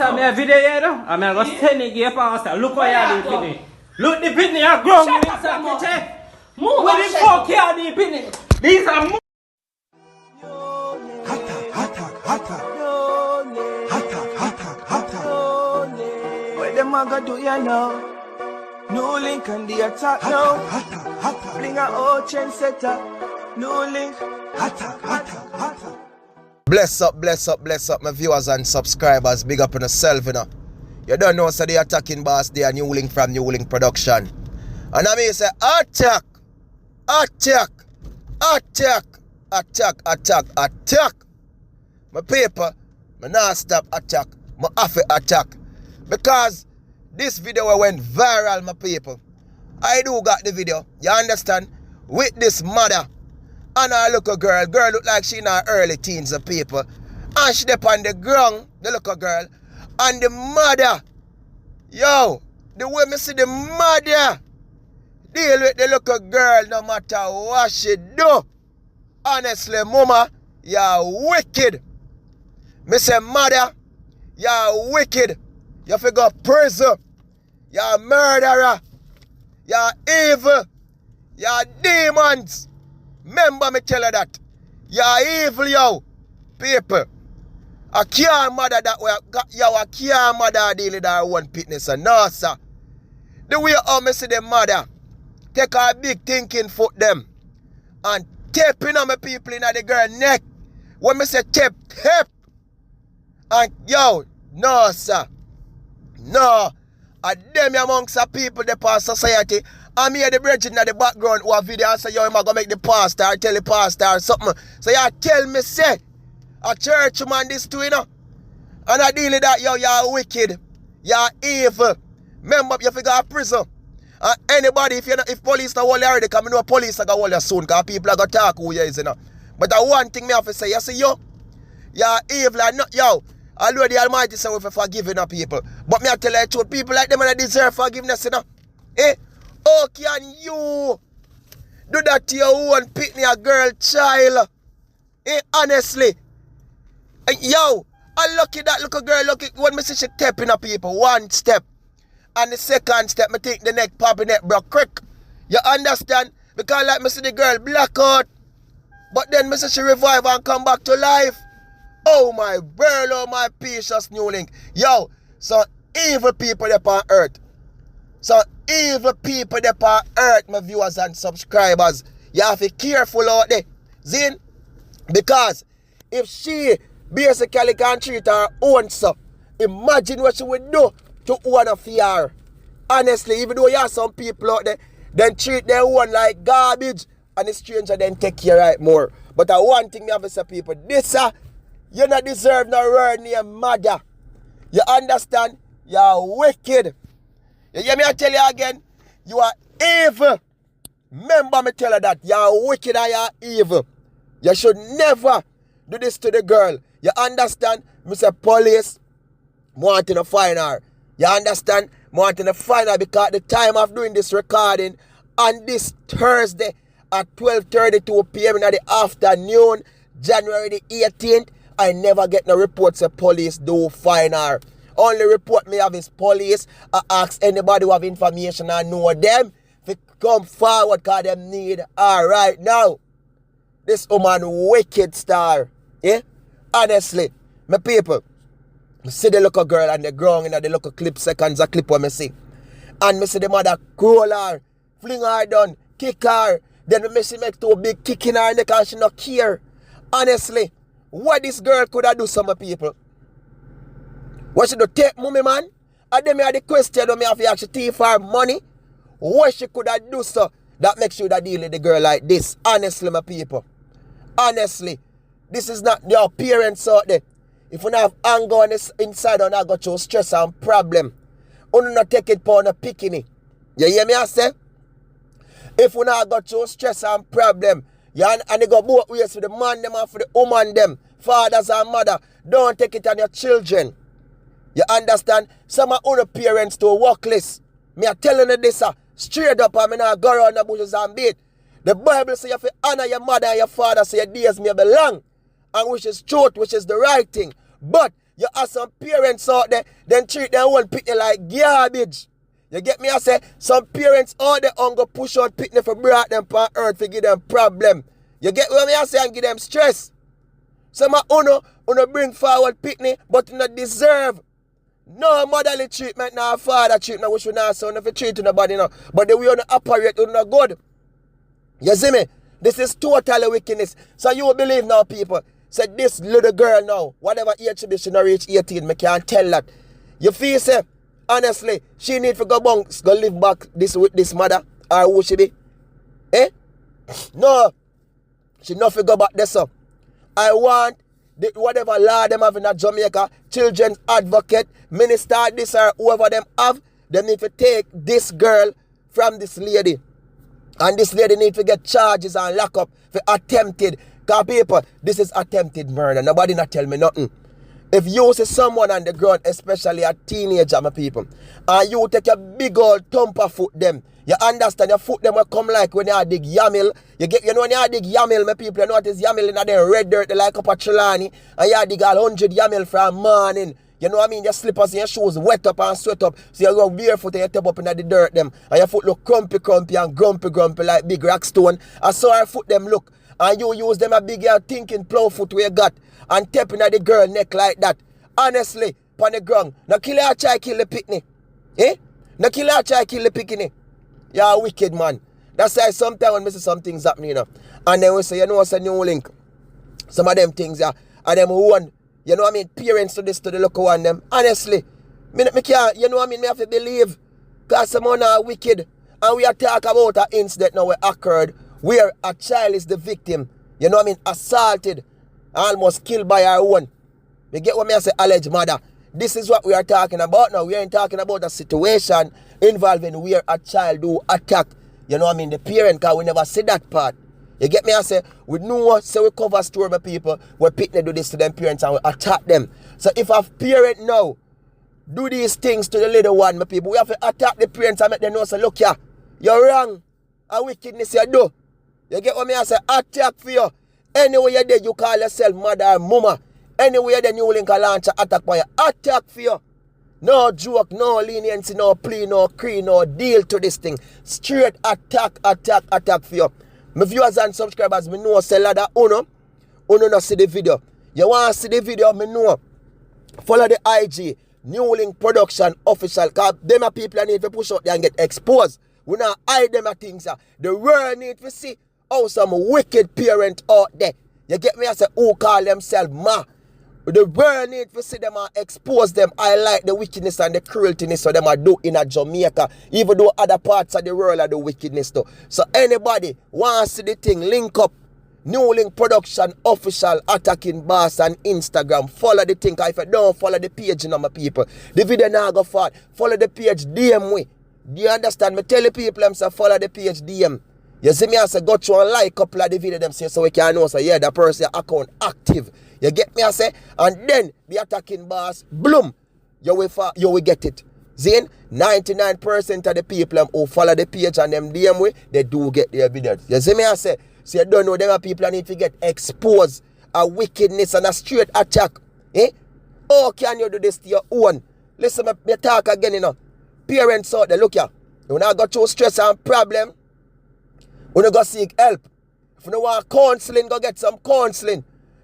a me video here, no? I'm going to send it to pastor. Look how you do the pitney. Look the pitney, you're grown. You inside kitchen. Move with the fuck here, the pitney. These are more. What them a go do ya now? NEWLINK and the attack now. Bring a old chain setter. NEWLINK. Bless up, my viewers and subscribers. Big up on yourself, you know. You don't know, so the attacking boss, they are NEWLINK from NEWLINK Production. And I mean, say, attack. My paper, my not stop attack. My have to attack. Because this video went viral, my people. I do got the video, you understand? With this mother. And I look a girl look like she in her early teens of people. And she up on the ground, the little girl. And the mother, yo, the way me see the mother deal with the little girl no matter what she do. Honestly, mama, you're wicked. Me say, mother, you're wicked. You have to go to prison. You're a murderer. You're evil. You're demons. Remember me tell you that. You're evil, yo. People. I can't mother that way. Yo, I can't mother deal with that one fitness. No, sir. The way how me see the mother take a big thinking foot them and taping on my people in the girl neck. When me say tape. And yo, no, sir. No. And them amongst the people the past society. I'm here the bridging in the background who have video and say, yo, I'm going to make the pastor or tell the pastor or something. So you tell me, say, a church man this too, you know. And I deal with that, yo, you're wicked. You're evil. Remember, you have to go to prison. And anybody, if police don't hold you already, because I know police are going to hold you soon, because people are going to talk who you is, you know. But the one thing me have to say, you see, yo, you're evil and not, yo, although the Almighty say we for forgiving the people. But me I tell you the truth, people like them and they deserve forgiveness, you know. Eh? How can you do that to your own pitney, a girl child? Eh, honestly. And yo, I lucky that little girl, look when me see she stepping up people, one step. And the second step, me think the neck popping neck broke quick. You understand? Because like me see the girl black out. But then me see she revive and come back to life. Oh my girl, oh my precious NEWLINK. Yo, so evil people up on earth. So evil people up on earth, my viewers and subscribers. You have to be careful out there. Zin? Because if she basically can treat her own son, imagine what she would do to one of her. Honestly, even though you have some people out there, then treat their own like garbage, and the stranger then take care right more. But one thing me have to say, people, this you not deserve no word name Madda. You understand? You're wicked. You hear me I tell you again? You are evil. Remember me tell you that. You're wicked and you're evil. You should never do this to the girl. You understand? Mr. Police wanting to find her. You understand? Wanting to find her because at the time of doing this recording on this Thursday at 12:32 p.m. in the afternoon, January the 18th, I never get no reports that police do find her. Only report me have is police. I ask anybody who have information and know them to come forward because them need her right now. This woman wicked star. Yeah? Honestly, my people, I see the little girl on the ground in the little clip seconds a clip what me see. And I see the mother crawl her, fling her down, kick her. Then I see make two big kick in her neck and she not care. Honestly, what this girl could have do some people? What she do take mommy man? And then me have the question when me have to actually thief her money. What she could have do so that makes you that deal with the girl like this? Honestly, my people. Honestly. This is not your parents out there. If you have anger on this inside and I got you stress and problem, you not take it for no picking. You hear me I say? If you not got you stress and problem, you and they go both ways for the man them and for the woman them, fathers and mother, don't take it on your children. You understand? Some of other parents to workless. Me are telling you this straight up and me not go around the bushes and beat. The Bible says you have to honor your mother and your father so your days may be long. And which is truth, which is the right thing. But You have some parents out there, then treat their own pitney like garbage. You get me? I say, some parents out there go push out pitney for bring them on earth to give them problem. You get what I say and give them stress. Some of uno bring forward pitney, but you not deserve no motherly treatment, no father treatment, which we not so if you treat nobody, no. But the way you operate, you not good. You see me? This is totally wickedness. So you believe now, people. Say this little girl now, whatever age she be, she not reach 18, me can't tell that. You feel say, honestly, she need to go bunks, go live back this with this mother, or who she be? Eh? No. She not to go back there, so. I want whatever law them have in Jamaica, children's advocate, minister, this or whoever them have, they need to take this girl from this lady. And this lady need to get charges and lock up for attempted. Because people, this is attempted murder. Nobody not tell me nothing. If you see someone on the ground, especially a teenager, my people, and you take a big old thumper foot them, you understand your foot them will come like when you dig yamil. You know when you dig yamil, my people, you know what is yamil in the red dirt, they like up a Trelawney, and you dig all 100 yamil from morning. You know what I mean? Your slippers and your shoes wet up and sweat up. So you go barefoot and you tap up in the dirt them. And your foot look crumpy and grumpy like big rock stone. And so our foot them look. And you use them a big thinking plow foot where you got. And tapping at the girl neck like that. Honestly, on the ground. Now kill her try kill the picnic. Eh? Now kill her try kill the picnic. You're a wicked man. That's why sometimes when I see some things happening, you know. And then we say, you know what's a NEWLINK? Some of them things, yeah. And them one. You know what I mean? Parents to this, to the local one them. Honestly, me can't, you know what I mean? Me have to believe. Because someone are wicked. And we are talking about an incident now where occurred where a child is the victim. You know what I mean? Assaulted. Almost killed by her own. You get what I say? Alleged mother. This is what we are talking about now. We ain't talking about a situation involving where a child do attack. You know what I mean? The parent, because we never see that part. You get me? I say, we know, so we cover story with people where people do this to them parents and we attack them. So if a parent now do these things to the little one, my people, we have to attack the parents and make them know, say, look here, you're wrong. A wickedness you do. You get what I say? Attack for you. Anywhere you're there, you call yourself mother or mama. Anywhere the NEWLINK launch an attack for you. Attack for you. No joke, no leniency, no plea, no creed, no deal to this thing. Straight attack for you. My viewers and subscribers, me know say that uno not see the video. You want to see the video, me know. Follow the IG, NEWLINK Production Official, because them are people that need to push out there and get exposed. We not hide them things. The world need to see how some wicked parent out there. You get me? I say, who call themselves ma. The world need to see them and expose them. I like the wickedness and the crueltyness so them are do in a Jamaica. Even though other parts of the world are the wickedness too. So anybody want to see the thing, link up. NEWLINK Production Official attacking boss on Instagram. Follow the thing. If you don't follow the page, you know, my people, the video now go forward. Follow the page, DM me. Do you understand? Me tell the people them say follow the page, DM. You see me, I say go through and like a couple of the video them say so we can know say yeah, the person account active. You get me, I say? And then the attacking boss, bloom, you will get it. Zane, 99% of the people who follow the page and them DM way, they do get the evidence. You see me, I say? So you don't know them are people that need to get exposed a wickedness and a straight attack. Eh? How can you do this to your own? Listen, me talk again, you know. Parents out there, look here. You not go through stress and problem, you not go seek help. If you don't want counseling, go get some counseling.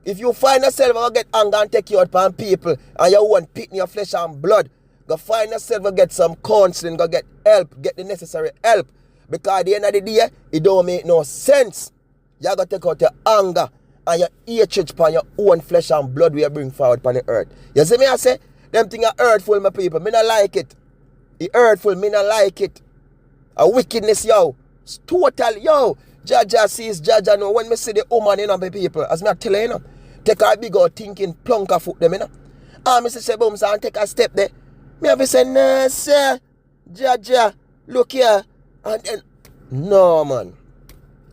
If you find yourself go get anger and take you out upon people and you want pit in your flesh and blood, go find yourself go get some counseling, go get help, get the necessary help. Because at the end of the day, it don't make no sense. You got to take out your anger and your hatred upon your own flesh and blood we you bring forward upon the earth. You see me I say? Them things are hurtful, my people. Me not like it. It hurtful, me not like it. A wickedness, yo. It's total, yo. Jaja sees Jaja know. When me see the woman, you know, my people, as me I tell you, you know, take a big old thinking plunker foot them, you know. And me say, boom, and take a step there. Me have to say, nah, sir. Jaja, look here. And then, no, man.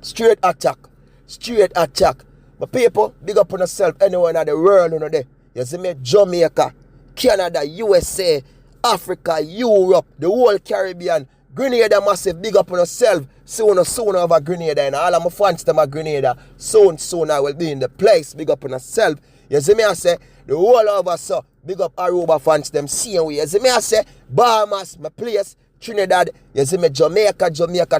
Straight attack. Straight attack. But people, big up on yourself anywhere in the world, you know, there. You see me, Jamaica, Canada, USA, Africa, Europe, the whole Caribbean, Grenada massive, big up on yourself. Soon over Grenada, and all of my fans them are Grenada. Soon I will be in the place, big up on yourself. You see me, I say, the whole of us, so Big up Aruba fans, them same way. You see me, I say, Bahamas, my place, Trinidad, you see me, Jamaica,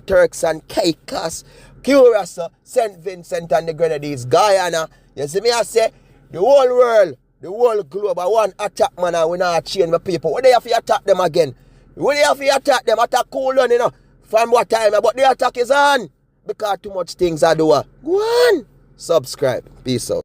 Turks and Caicos, Curacao, St. Vincent and the Grenadines, Guyana. You see me, I say, the whole world, the whole globe, I want attack, man, and we not change my people. What they have to attack them again? What they have to attack them? Attack cool on, you know, from what time? But the attack is on, because too much things I do. Go on, subscribe, peace out.